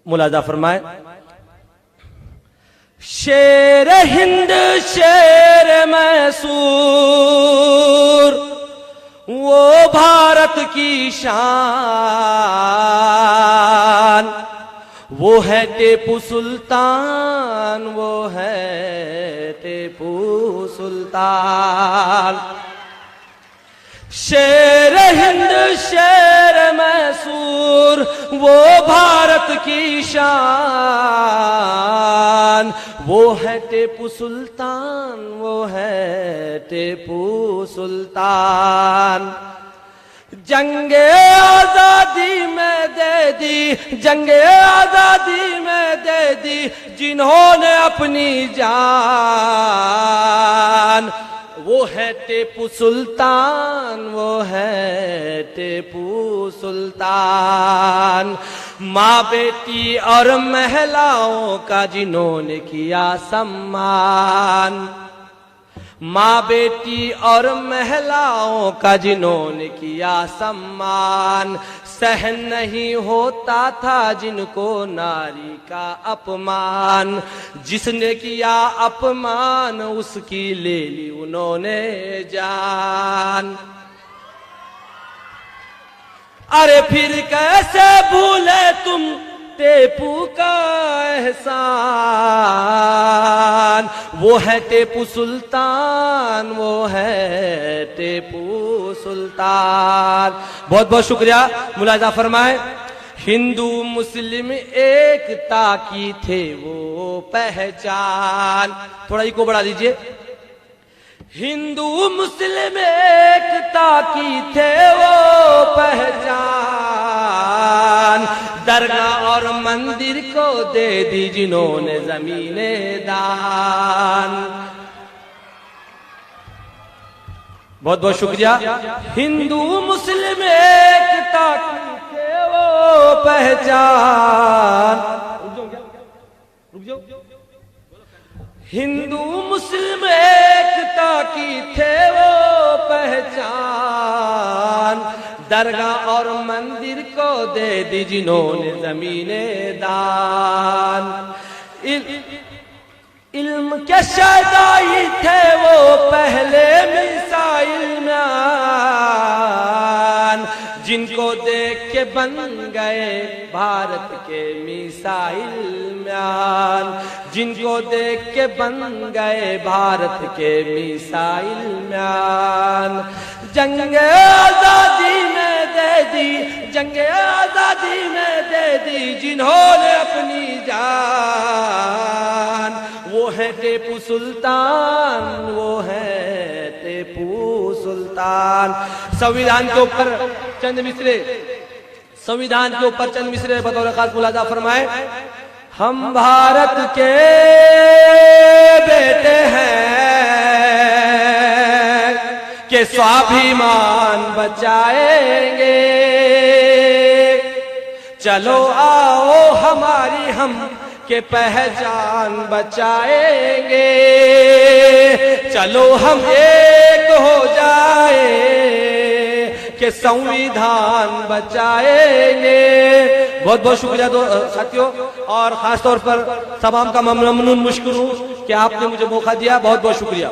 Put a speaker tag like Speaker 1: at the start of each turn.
Speaker 1: मुलाजा फरमाए। शेर हिंद शेर मैसूर वो भारत की शान, वो है टीपू सुल्तान, वो है टीपू सुल्तान। शेर हिंद शेर मैसूर वो भारत की शान, वो है टीपू सुल्तान, वो है टीपू सुल्तान। जंगे आजादी में दे दी, जंगे आजादी में दे दी जिन्होंने अपनी जान, वो है टीपू सुल्तान, वो है टीपू सुल्तान। माँ बेटी और महिलाओं का जिन्होंने किया सम्मान, माँ बेटी और महिलाओं का जिन्होंने किया सम्मान, सहन नहीं होता था जिनको नारी का अपमान। जिसने किया अपमान उसकी ले ली उन्होंने जान। अरे फिर कैसे भूले तुम टीपू का एहसान, वो है टीपू सुल्तान, वो है टीपू सुल्तान। बहुत बहुत शुक्रिया। मुलाजा फरमाए। हिंदू मुस्लिम एकता की थे वो पहचान। थोड़ा इको बढ़ा दीजिए। हिंदू मुस्लिम एकता की थे वो पहचान, दरगाह और मंदिर को दे दी जिन्होंने जमीने दान। बहुत बहुत शुक्रिया। हिंदू मुस्लिम एकता की थे वो पहचान। रुक जाओ। हिंदू मुस्लिम एकता की थे वो पहचान, दरगाह और मंदिर को दे दी जिन्होंने जमीने दान। इल्म के शदाई थे वो पहले मिसाइल मैन, जिनको देख के बन गए भारत के मिसाइल मैन, जिनको देख के बन गए भारत के मिसाइल मैन। जंगे आजादी में दे दी, जंगे आजादी में दे दी जिन्होंने अपनी जान, वो है टीपू सुल्तान, वो है टीपू सुल्तान। संविधान के ऊपर चंद मिसरे, संविधान के ऊपर चंद मिसरे बतौर खास मुलाजा फरमाए। हम भारत के बेटे हैं के स्वाभिमान बचाएंगे, चलो आओ हमारी हम के पहचान बचाएंगे, चलो हम एक हो जाए के संविधान बचाएंगे। बहुत बहुत शुक्रिया साथियों, और खासतौर पर तमाम का ममनून मुश्किल हूँ कि आपने मुझे मौका दिया। बहुत बहुत शुक्रिया।